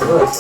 न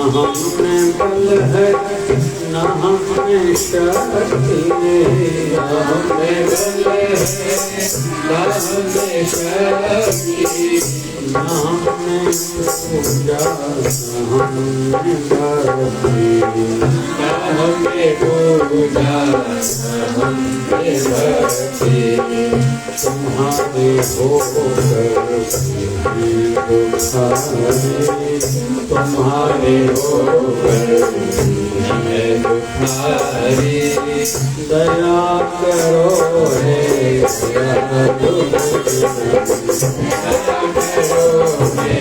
हमने बल है न हमें शक्ति न हमें बल न हमें शक्ति न हमें पूजा न हमें भक्ति न हमें पूजा न हमें भक्ति तुम्हारे होकर तुम्हारे होकर मैं दुखारी दया करो हे दयालु दया करो हे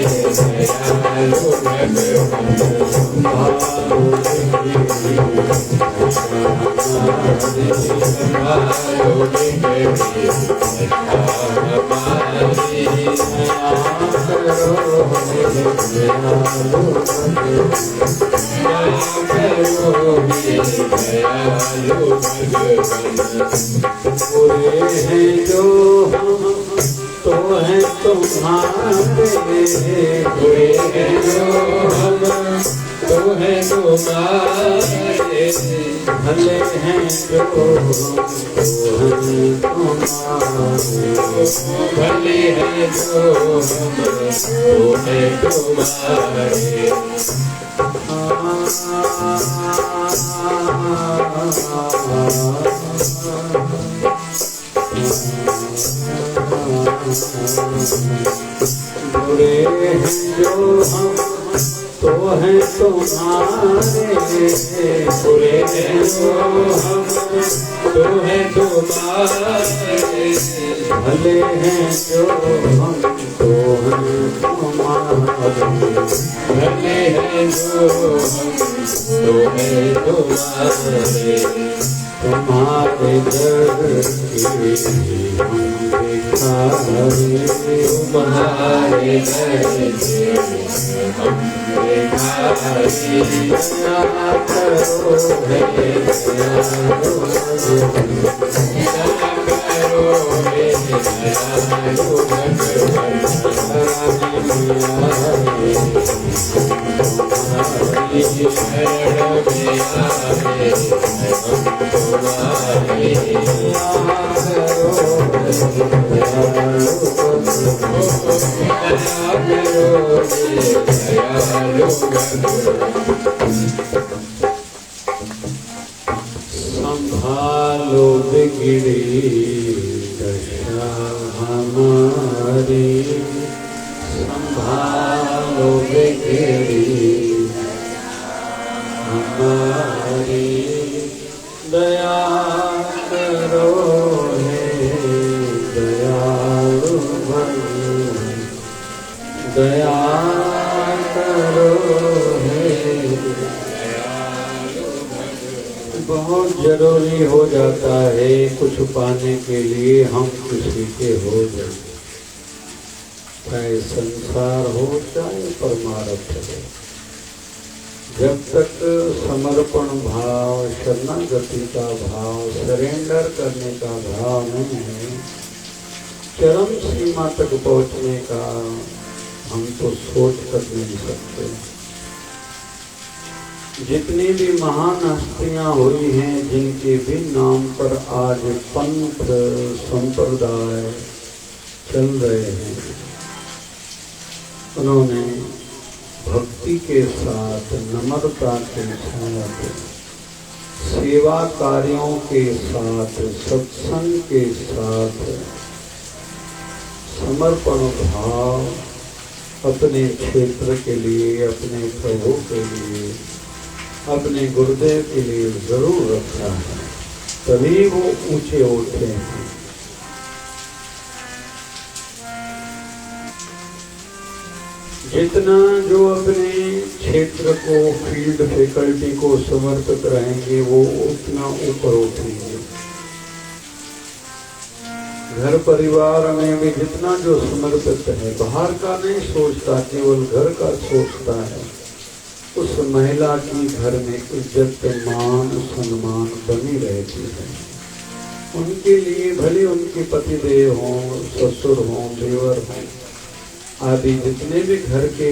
दयालु बुरे हैं जो हम तो हैं तुम्हारे बुरे हैं जो हम तो हैं तुम्हारे भले हैं जो हम तो हैं तुम्हारे भले हैं जो हम तो हैं तुम्हारे बुरे हैं जो हम तो हैं तुम्हारे बुरे हैं जो हम तो हैं तुम्हारे भले हैं जो हम तो हैं तुम्हारे भले हैं जो हम तो हैं तुम्हारे तुम्हारे दर की हम भिखारी तुम्हारे दर की हम भिखारी दया करो हे दयालु दया करो हे दयालु शरण में आए संभालो बिगड़ी दशा हमारी संभालो बिगड़ी हमारी दया करो हे दयालु भगवान दया करो हे दयालु भगवान। बहुत जरूरी हो जाता है कुछ पाने के लिए हम किसी के हो जाए, चाहे संसार हो चाहे परमार्थ हो। जब तक समर्पण भाव शरणागति का भाव सरेंडर करने का भाव नहीं है, चरम सीमा तक पहुंचने का हम तो सोच कर नहीं सकते। जितनी भी महान हस्तियां हुई हैं, जिनके भी नाम पर आज पंथ संप्रदाय चल रहे हैं, उन्होंने भक्ति के साथ नम्रता के साथ सेवा कार्यों के साथ सत्संग के साथ समर्पण भाव अपने क्षेत्र के लिए, अपने प्रभु के लिए, अपने गुरुदेव के लिए जरूर रखा है, तभी वो ऊंचे उठे हैं। जितना जो अपने क्षेत्र को, फील्ड फैकल्टी को समर्पित रहेंगे, वो उतना ऊपर उठेंगे। घर परिवार में भी जितना जो समर्पित है, बाहर का नहीं सोचता, केवल घर का सोचता है, उस महिला की घर में इज्जत मान सम्मान बनी रहती है। उनके लिए भले उनके पतिदेव हों, ससुर हों, देवर हों आदि जितने भी घर के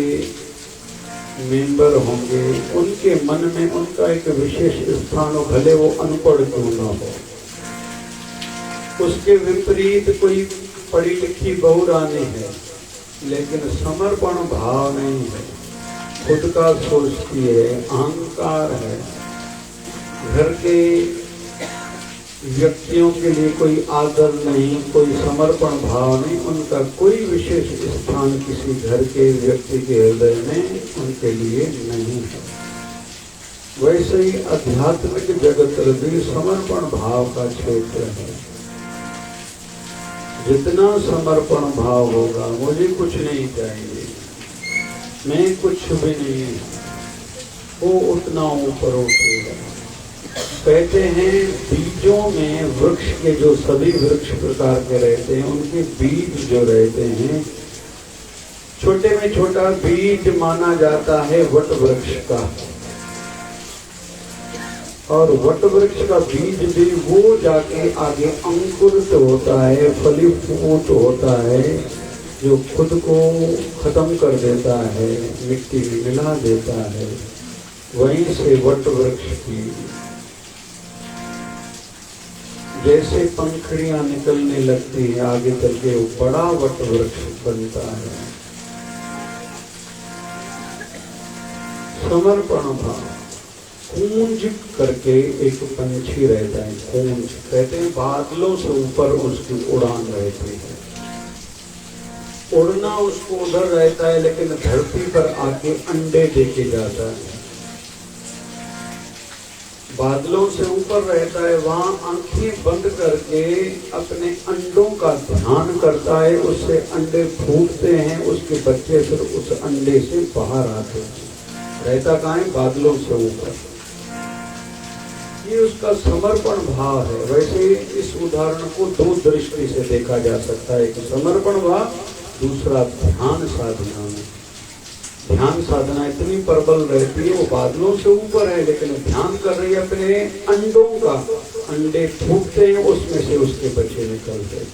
मेंबर होंगे, उनके मन में उनका एक विशेष स्थान हो, भले वो अनपढ़ क्यों न हो। उसके विपरीत कोई पढ़ी लिखी बहुरानी है, लेकिन समर्पण भाव नहीं है, खुद का सोचती है, अहंकार है, घर के व्यक्तियों के लिए कोई आदर नहीं, कोई समर्पण भाव नहीं, उनका कोई विशेष स्थान किसी घर के व्यक्ति के हृदय में उनके लिए नहीं है। वैसे ही आध्यात्मिक जगत भी समर्पण भाव का क्षेत्र है। जितना समर्पण भाव होगा, मुझे कुछ नहीं चाहिए, मैं कुछ भी नहीं, वो उतना ऊपर उठेगा। कहते हैं बीजों में वृक्ष के जो सभी वृक्ष प्रकार के रहते हैं, उनके बीज जो रहते हैं, छोटे में छोटा बीज माना जाता है वट वृक्ष का। और वट वृक्ष का बीज भी वो जाके आगे अंकुरित होता है, फलीभूत होता है, जो खुद को खत्म कर देता है, मिट्टी में मिला देता है। वहीं से वट वृक्ष की जैसे पंखड़ियां निकलने लगती है, आगे चल के वो बड़ा वट वृक्ष बनता है। समर्पण भाव। कूंज करके एक पंछी रहता है, कूंज कहते हैं, बादलों से ऊपर उसकी उड़ान रहती है, उड़ना उसको उधर रहता है, लेकिन धरती पर आके अंडे देके जाता है। बादलों से ऊपर रहता है, वहां आंखें बंद करके अपने अंडों का ध्यान करता है, उससे अंडे फूटते हैं, उसके बच्चे फिर उस अंडे से बाहर आते हैं। रहता कहाँ है? बादलों से ऊपर। ये उसका समर्पण भाव है। वैसे इस उदाहरण को दो दृष्टि से देखा जा सकता है, एक समर्पण भाव, दूसरा ध्यान साधना में। ध्यान साधना इतनी प्रबल रहती है, वो बादलों से ऊपर है, लेकिन ध्यान कर रही है अपने अंडों का, अंडे फूटते हैं, उसमें से उसके बच्चे निकलते हैं।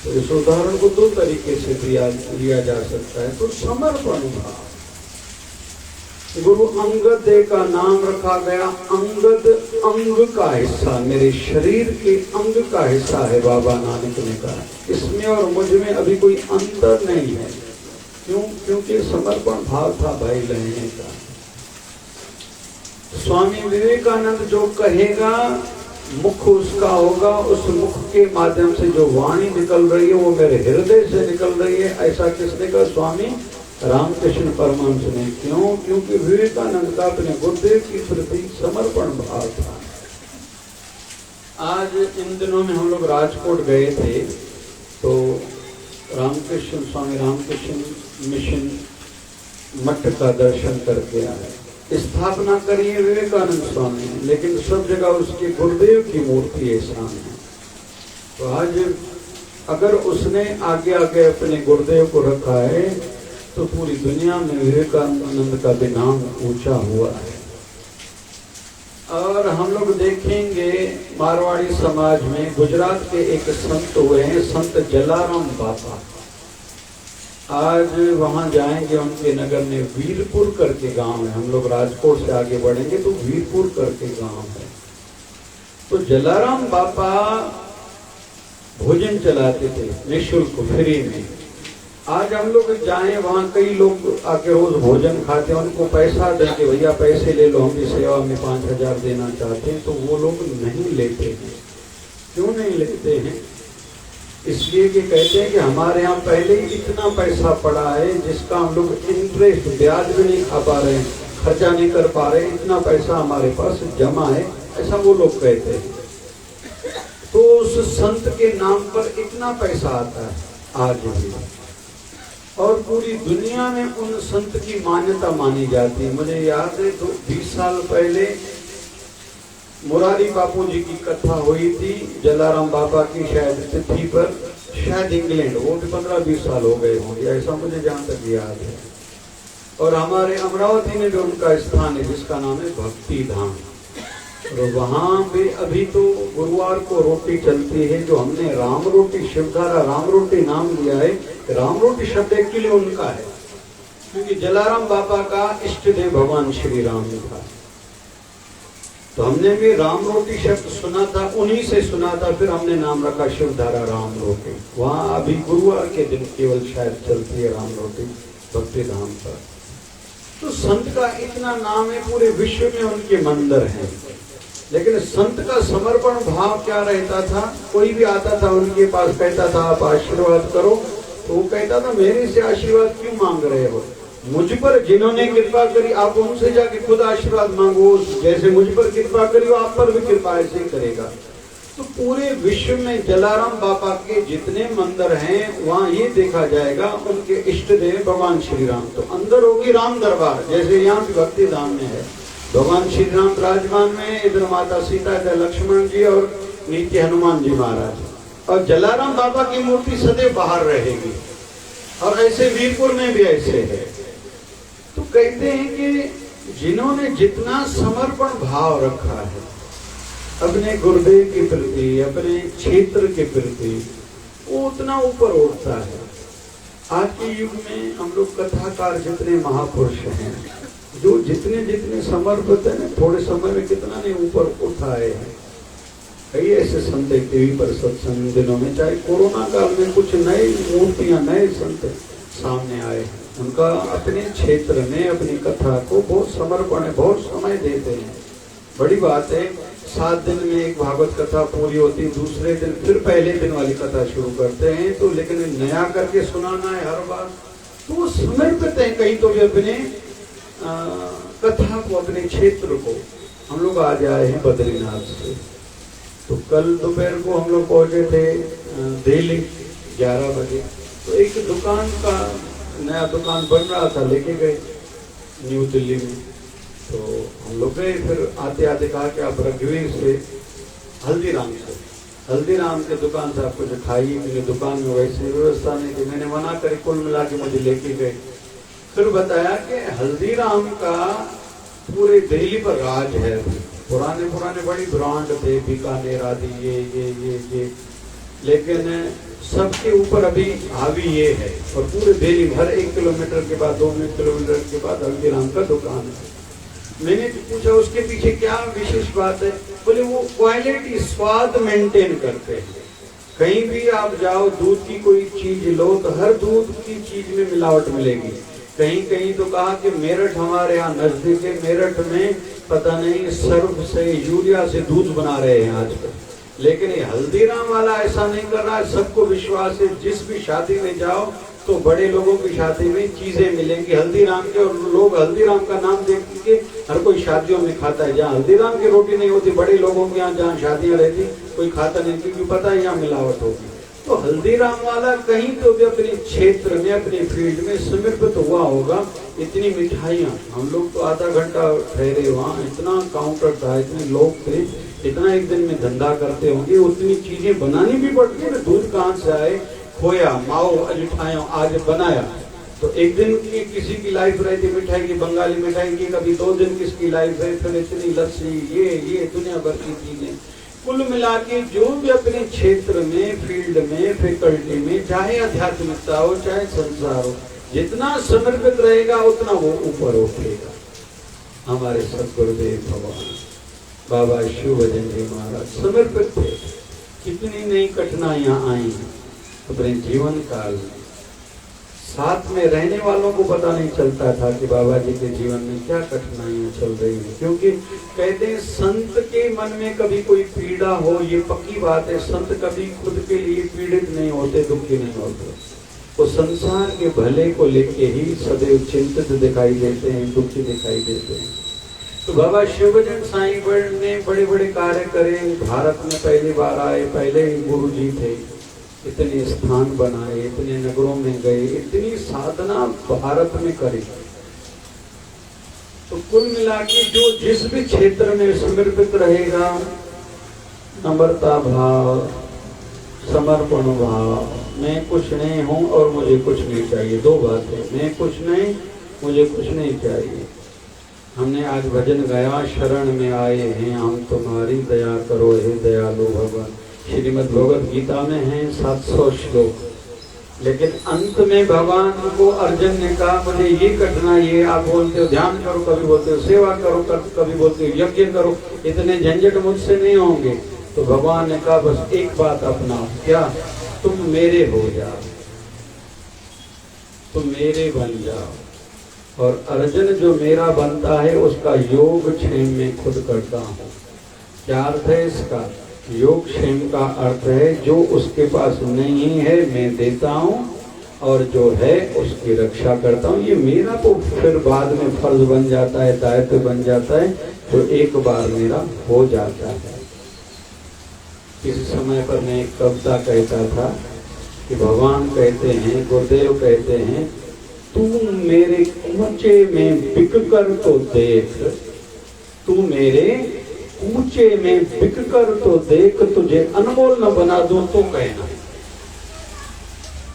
तो इस उदाहरण को दो तरीके से लिया जा सकता है। तो समर्पण भाव, गुरु अंगद देव का नाम रखा गया। अंगद अंग का हिस्सा, मेरे शरीर के अंग का हिस्सा है, बाबा नानक ने कहा। इसमें और मुझ में अभी कोई अंतर नहीं है। क्यों? क्योंकि समर्पण भाव था भाई लेने का। स्वामी विवेकानंद जो कहेगा मुख उसका होगा, उस मुख के माध्यम से जो वाणी निकल रही है वो मेरे हृदय से निकल रही है। ऐसा किसने कहा? स्वामी रामकृष्ण परमहंस ने। क्यों? क्योंकि विवेकानंद का अपने गुरुदेव के प्रति समर्पण भाव था। आज इन दिनों में हम लोग राजकोट गए थे, तो रामकृष्ण स्वामी रामकृष्ण मिशन मठ का दर्शन करके आए। स्थापना करी है विवेकानंद स्वामी ने, लेकिन सब जगह उसके गुरुदेव की मूर्ति है सामने। तो आज अगर उसने आगे आगे अपने गुरुदेव को रखा है, तो पूरी दुनिया में विवेकानंद का भी नाम ऊंचा हुआ है। और हम लोग देखेंगे मारवाड़ी समाज में गुजरात के एक संत हुए हैं, संत जलाराम बापा। आज वहां जाएंगे, उनके नगर में वीरपुर करके गांव है। हम लोग राजकोट से आगे बढ़ेंगे तो वीरपुर करके गांव है। तो जलाराम बापा भोजन चलाते थे निःशुल्क, फ्री में। आज हम लोग जाएं, वहाँ कई लोग आके रोज भोजन खाते हैं, उनको पैसा देंगे, भैया पैसे ले लो, हम भी सेवा में 5,000 देना चाहते हैं, तो वो लोग नहीं लेते हैं। क्यों नहीं लेते हैं? इसलिए कि कहते हैं कि हमारे यहाँ पहले ही इतना पैसा पड़ा है, जिसका हम लोग इंटरेस्ट, ब्याज भी नहीं खा पा रहे हैं, खर्चा नहीं कर पा रहे, इतना पैसा हमारे पास जमा है, ऐसा वो लोग कहते हैं। तो उस संत के नाम पर इतना पैसा आता है आज भी, और पूरी दुनिया में उन संत की मान्यता मानी जाती है। मुझे याद है 20 साल पहले मुरारी बापू जी की कथा हुई थी, जलाराम बाबा की शायद तिथि पर, शायद इंग्लैंड, वो भी 15-20 साल हो गए होंगे, ऐसा मुझे जहाँ तक याद है। और हमारे अमरावती में भी उनका स्थान है, जिसका नाम है भक्ति धाम। और वहाँ भी अभी तो गुरुवार को रोटी चलती है, जो हमने राम रोटी, शिवधारा राम रोटी नाम लिया है। राम रोटी शब्द एक्चुअली उनका है, क्योंकि जलाराम बाबा का इष्ट देव भगवान श्री राम था। तो हमने भी राम रोटी शब्द सुना था, उन्हीं से सुना था, फिर हमने नाम रखा शिवधारा राम रोटी। वहां अभी गुरुवार के दिन केवल शायद चलती है राम रोटी भक्ति धाम पर। तो संत का इतना नाम है, पूरे विश्व में उनके मंदिर हैं। लेकिन संत का समर्पण भाव क्या रहता था, कोई भी आता था उनके पास, कहता था आप आशीर्वाद करो, तो वो कहता था मेरे से आशीर्वाद क्यों मांग रहे हो, मुझ पर जिन्होंने कृपा करी आप उनसे जाके खुद आशीर्वाद मांगो, जैसे मुझ पर कृपा करी हो आप पर भी कृपा ऐसे ही करेगा। तो पूरे विश्व में जलाराम बाबा के जितने मंदिर हैं वहाँ ये देखा जाएगा उनके इष्ट देव भगवान श्री राम। तो अंदर होगी राम दरबार, जैसे यहाँ भी भक्ति धाम में है, भगवान श्री राम विराजमान में, इधर माता सीता, इधर लक्ष्मण जी और नीचे हनुमान जी महाराज, और जलाराम बाबा की मूर्ति सदैव बाहर रहेगी। और ऐसे वीरपुर में भी ऐसे है। तो कहते हैं कि जिन्होंने जितना समर्पण भाव रखा है अपने गुरुदेव के प्रति, अपने क्षेत्र के प्रति, वो उतना ऊपर उठता है। आज के युग में हम लोग कथाकार जितने महापुरुष हैं, जो जितने जितने समर्पित है, थोड़े समय में कितना नहीं ऊपर उठाए हैं। कई ऐसे संत टीवी पर सत्संग दिनों में, चाहे कोरोना काल में कुछ नए मूर्तियां, नए संत सामने आए हैं। उनका अपने क्षेत्र में अपनी कथा को बहुत समर्पण है, बहुत समय देते हैं। बड़ी बात है, 7 दिन में एक भागवत कथा पूरी होती, दूसरे दिन फिर पहले दिन वाली कथा शुरू करते हैं। तो लेकिन नया करके सुनाना है हर बार, तो वो समर्पित है कहीं तो भी अपने कथा को, अपने क्षेत्र को। हम लोग आज आए हैं बद्रीनाथ से, तो कल दोपहर को हम लोग पहुंचे थे दिल्ली 11 बजे। तो एक दुकान का नया दुकान बन रहा था, लेके गए न्यू दिल्ली में। तो हम लोग गए, फिर आते आते कहा कि आप रघुवीर से हल्दीराम के दुकान से आप कुछ खाइए, मेरी दुकान में वैसे व्यवस्था नहीं थी। मैंने मना करी, कुल मिला के मुझे लेके गए। फिर बताया कि हल्दीराम का पूरे दिल्ली पर राज है। पुराने बड़ी ब्रांड थे, बीकानेर आदि, ये लेकिन सबके ऊपर अभी हावी ये है। और पूरे दिल्ली हर 1 किलोमीटर के बाद, 2 किलोमीटर के बाद हल्दीराम का दुकान है। मैंने पूछा उसके पीछे क्या विशेष बात है, बोले वो क्वालिटी, स्वाद मेंटेन करते हैं। कहीं भी आप जाओ, दूध की कोई चीज लो तो हर दूध की चीज में मिलावट मिलेगी। कहीं तो कहा कि मेरठ हमारे यहाँ नजदीक है, मेरठ में पता नहीं सर्फ से, यूरिया से दूध बना रहे हैं आजकल। लेकिन ये हल्दीराम वाला ऐसा नहीं कर रहा है। सबको विश्वास है, जिस भी शादी में जाओ तो बड़े लोगों की शादी में चीजें मिलेंगी हल्दीराम के, और लोग हल्दीराम का नाम देख के हर कोई शादियों में खाता है। जहाँ हल्दीराम की रोटी नहीं होती, बड़े लोगों के यहाँ जहाँ शादियां रहती, कोई खाता नहीं, क्योंकि पता है यहाँ मिलावट होगी। तो हल्दीराम वाला कहीं तो भी अपने क्षेत्र में, अपने फील्ड में समर्पित हुआ होगा। इतनी मिठाइयाँ, हम लोग तो आधा घंटा ठहरे वहाँ, इतना काउंटर था, इतने लोग थे, इतना एक दिन में धंधा करते होंगे, उतनी चीजें बनानी भी पड़ती है। दूध कहाँ से आए, खोया, माओ, अजठाया, आज बनाया। तो एक दिन की किसी की लाइफ रहती मिठाई की, बंगाली मिठाई की, कभी 2 दिन किसकी लाइफ है, फिर इतनी लस्सी, ये दुनिया भर की चीजें। कुल मिला के जो भी अपने क्षेत्र में, फील्ड में, फैकल्टी में, चाहे आध्यात्मिकता हो चाहे संसार हो, जितना समर्पित रहेगा उतना वो ऊपर उठेगा। हमारे सदगुरुदेव भगवान बाबा शिवभजन जी महाराज समर्पित थे। कितनी नई कठिनाइयां आई अपने जीवन काल में, साथ में रहने वालों को पता नहीं चलता था कि बाबा जी के जीवन में क्या कठिनाइयां चल रही हैं। क्योंकि कहते हैं संत के मन में कभी कोई पीड़ा हो, ये पक्की बात है। संत कभी खुद के लिए पीड़ित नहीं होते, दुखी नहीं होते। वो संसार के भले को लेके ही सदैव चिंतित दिखाई देते हैं, दुखी दिखाई देते हैं। तो बाबा शिवभजन साईं ने बड़े बड़े कार्य करे। भारत में पहली बार आए, पहले ही गुरु जी थे, इतने स्थान बनाए, इतने नगरों में गए, इतनी साधना भारत में करी। तो कुल मिला के जो जिस भी क्षेत्र में समर्पित रहेगा, नम्रता भाव, समर्पण भाव, मैं कुछ नहीं हूं और मुझे कुछ नहीं चाहिए, 2 बातें, मैं कुछ नहीं, मुझे कुछ नहीं चाहिए। हमने आज भजन गाया, शरण में आए हैं हम तुम्हारी, दया करो हे दयालु भगवान। श्रीमद् भगवद गीता में है 700 श्लोक। लेकिन अंत में भगवान को अर्जुन ने कहा मुझे ये कठिनाई है, आप बोलते हो ध्यान करो, कभी बोलते हो सेवा करो, कभी बोलते हो यज्ञ करो, इतने झंझट मुझसे नहीं होंगे। तो भगवान ने कहा बस एक बात अपनाओ, क्या? तुम मेरे हो जाओ, तुम मेरे बन जाओ। और अर्जुन जो मेरा बनता है उसका योग क्षेम में खुद करता हूँ। क्या अर्थ है इसका? योग क्षेम का अर्थ है जो उसके पास नहीं है मैं देता हूँ, और जो है उसकी रक्षा करता हूँ। ये मेरा तो फिर बाद में फर्ज बन जाता है, दायित्व बन जाता है, जो एक बार मेरा हो जाता है। किसी समय पर मैं एक कविता कहता था कि भगवान कहते हैं, गुरुदेव कहते हैं, तू मेरे कूचे में बिक कर तो देख, तू मेरे कूचे में बिक कर तो देख, तुझे अनमोल न बना दूं तो कहना।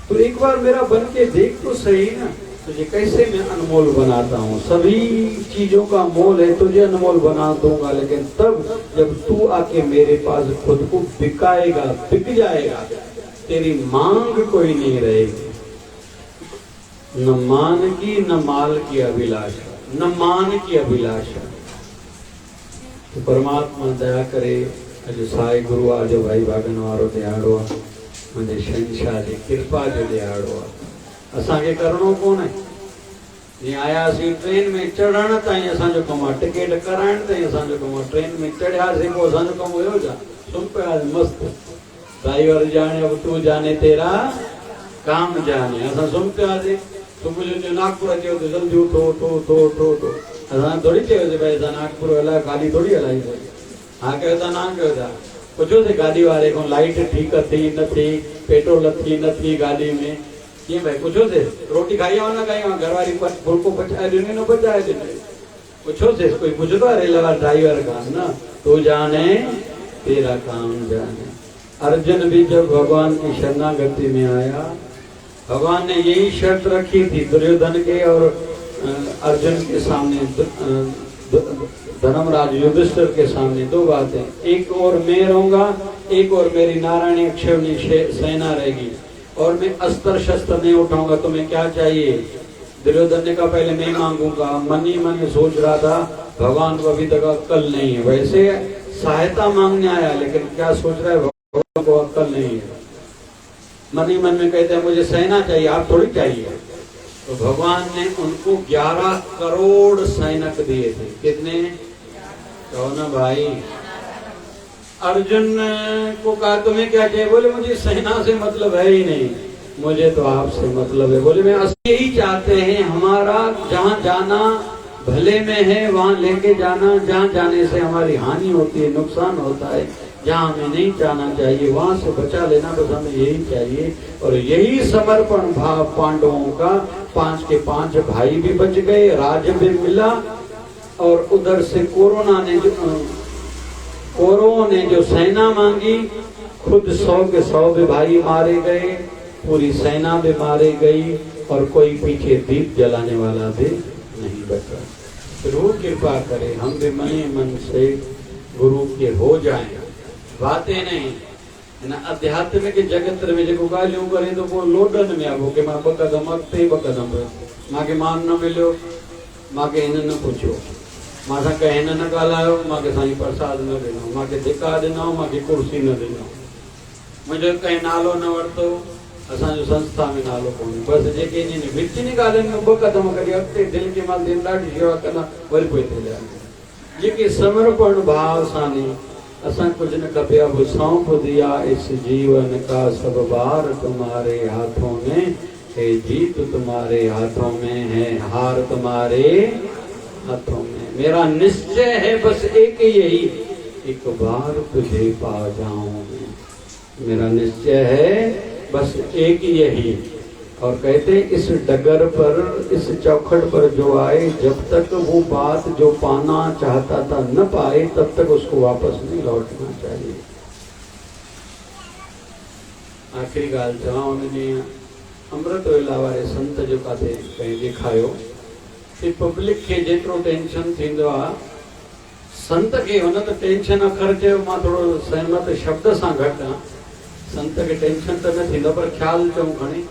तो एक बार मेरा बन के देख तो सही ना, तुझे कैसे मैं अनमोल बनाता हूँ। सभी चीजों का मोल है, तुझे अनमोल बना दूंगा, लेकिन तब जब तू आके मेरे पास खुद को बिकाएगा, बिक जाएगा, तेरी मांग कोई नहीं रहेगी। न मान की न माल की अभिलाषा, न मान की अभिलाषा। तो परमात्मा दया करे। अॼु साई गुरु आज भाई भागन वारो ॾियारो आहे, मुंहिंजे शहंशाह जी कृपा जो ॾियारो आहे। असांखे करिणो कोन आहे, जीअं आयासीं ट्रेन में चढ़ण ताईं असांजो कमु आहे, टिकट कराइण ताईं असांजो कमु आहे। ट्रेन में चढ़ियासीं पोइ असांजो कमु हुयो छा? सुम्ही पियासीं मस्तु, ड्राइवर जाने अब तू जाने तेरा काम जाने। असां सुम्ही पियासीं, सुबुह जो नागपुर अचो त जल्दी उठो उठो उठो उठो उठो। असां थोड़ी चयोसीं भाई असां नागपुर हलायो, गाॾी थोड़ी हलाईसीं। हा कयो था, ना कयो था, पुछोसीं गाॾी वारे खां लाइट ठीकु थी न थी, पेट्रोल थी न थी गाॾी में, कीअं भाई पुछोसीं? रोटी खाई आहे न खाई आहे? घरवारी फुल्को पचाए ॾिनो न पचाए ॾिनो? पुछोसीं? कोई पुछंदो आहे रेल वारा ड्राइवर खां? न, तू जाने तेरा काम जाने। अर्जुन भी जब भगवान की शरणागति में आया, भगवान ने यही शर्त रखी थी दुर्योधन के और अर्जुन के सामने, धर्मराज युधिष्ठिर के सामने। दो बातें, एक और मैं रहूंगा, एक और मेरी नारायणी अक्षौहिणी सेना रहेगी, और मैं अस्त्र शस्त्र नहीं उठाऊंगा। तुम्हें क्या चाहिए? दुर्योधन ने कहा पहले मैं मांगूंगा। मन ही मन में सोच रहा था भगवान को अभी तक अक्ल नहीं है, वैसे सहायता मांगने आया, लेकिन क्या सोच रहा है भगवान को अक्ल नहीं है। मन ही मन में कहते हैं मुझे सेना चाहिए, आप थोड़ी चाहिए। तो भगवान ने उनको 11 करोड़ सैनिक दिए थे। कितने? कहो ना भाई। अर्जुन को कहा तुम्हें क्या चाहिए? बोले मुझे सेना से मतलब है ही नहीं, मुझे तो आपसे मतलब है। बोले मैं असली ही चाहते हैं, हमारा जहाँ जाना भले में है वहाँ लेके जाना, जहाँ जाने से हमारी हानि होती है, नुकसान होता है, जहाँ हमें नहीं जाना चाहिए वहां से बचा लेना, बस हमें यही चाहिए। और यही समर्पण भाव पांडवों का। 5 के 5 भाई भी बच गए, राज्य भी मिला, और उधर से कौरवों ने जो सेना मांगी, खुद 100 के 100 भी भाई मारे गए, पूरी सेना भी मारी गई, और कोई पीछे दीप जलाने वाला भी नहीं बचा। गुरु कृपा करे हम भी मन से गुरु के हो जाएं। बातें नहीं है ना, आध्यात्मिक जगत में जो गालियों करें तो वो लोडन में आबो के मां बकदम अॻिते बकदम मांखे मान न मिलियो, मांखे हिन न पुछियो, मां सां कंहिं हिन न ॻाल्हायो, मांखे साईं प्रसाद न ॾिनो, मांखे धिका ॾिनो, मांखे कुर्सी न ॾिनो, मुंहिंजो कंहिं नालो न वरितो, असांजो संस्था में नालो कोन्हे। बसि जेके इन विचनी ॻाल्हियुनि में 2 कदम कढी अॻिते दिलि खे मां दिन ॾाढी शेवा कंदा, वरी पोइ हिते हलिया। जेके समर्पण भाव सां नहीं असां कुछ न खपे, अब सौंप दिया इस जीवन का सब बार तुम्हारे हाथों में है, जीत तुम्हारे हाथों में है, हार तुम्हारे हाथों में। मेरा निश्चय है बस एक यही, एक बार तुझे पा जाऊं मैं। मेरा निश्चय है बस एक यही। और कहते इस डगर पर, इस चौखट पर जो आए, जब तक वो बात जो पाना चाहता था न पाए, तब तक उसको वापस नहीं लौटना चाहिए। आखिरी गाल चवां, उन्होंने अमृत वेला वारे संत जो काथे कहीं ॾेखारियो कि पब्लिक के जेतिरो टेंशन थींदो आहे, संत के हुन त टेंशन अखर चयो, मां थोड़ो सहमत शब्द सां घटि आहियां। संत के टेंशन त न थींदो, पर ख्याल चऊं खणी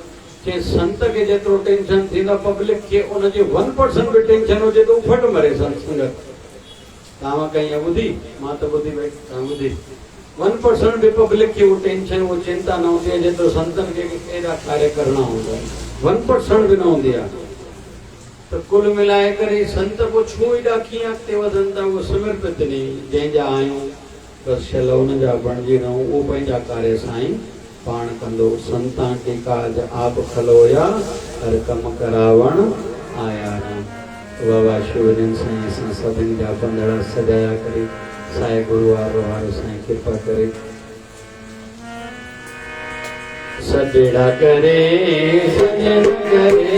कि संत के जेतरो टेंशन थींदा पब्लिक के उन जे 1% भी टेंशन हो जे तो फट मरे संगत तावा कहीं बुधी मां तो बुधी भाई ता बुधी 1% भी पब्लिक की वो टेंशन वो चिंता न होती है जेतरो संतन के एड़ा कार्य करना होगा 1% भी न होती है तो कुल मिलाए करे संत को छू एड़ा किया ते वदंता वो समर्पित नहीं जंहिंजा आयूं बस छल उन जा बणजी रहूं वो पंहिंजा कार्य साईं पाण कंदो संतां टीका आप खलोया हर कम करावण आया राम बाबा शिवजन साईं सां सभिनि जा पंदड़ा सजाया करे साईं गुरु वारो साईं कृपा करे सजड़ा करे सजन करे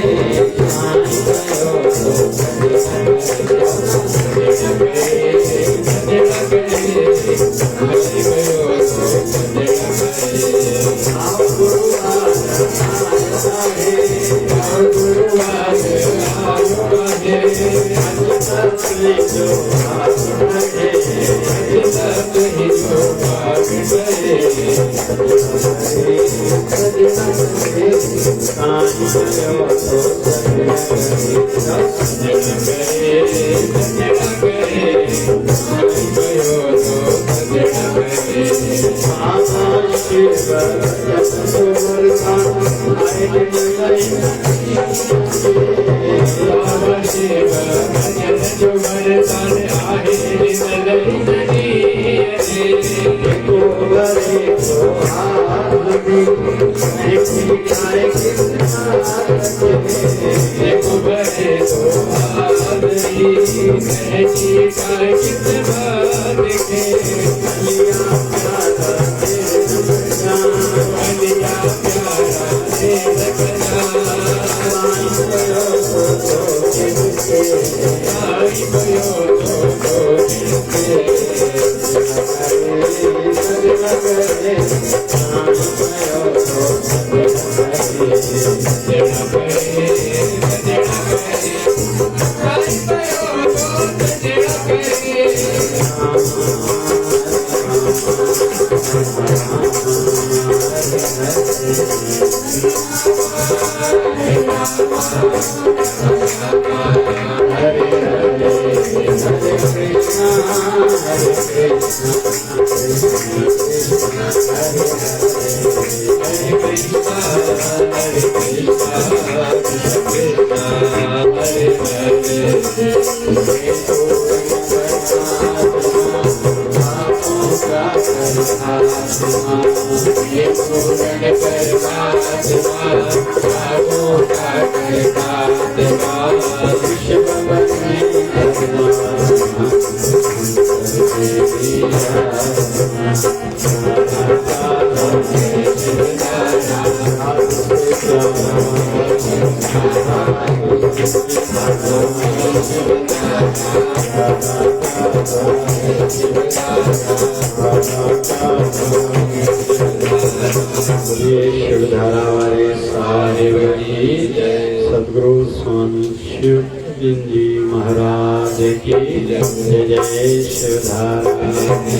शिवधारा वाले साहिब की जय। सतगुरु स्वामी शिव जी महाराज की जय। जय शिवधारा।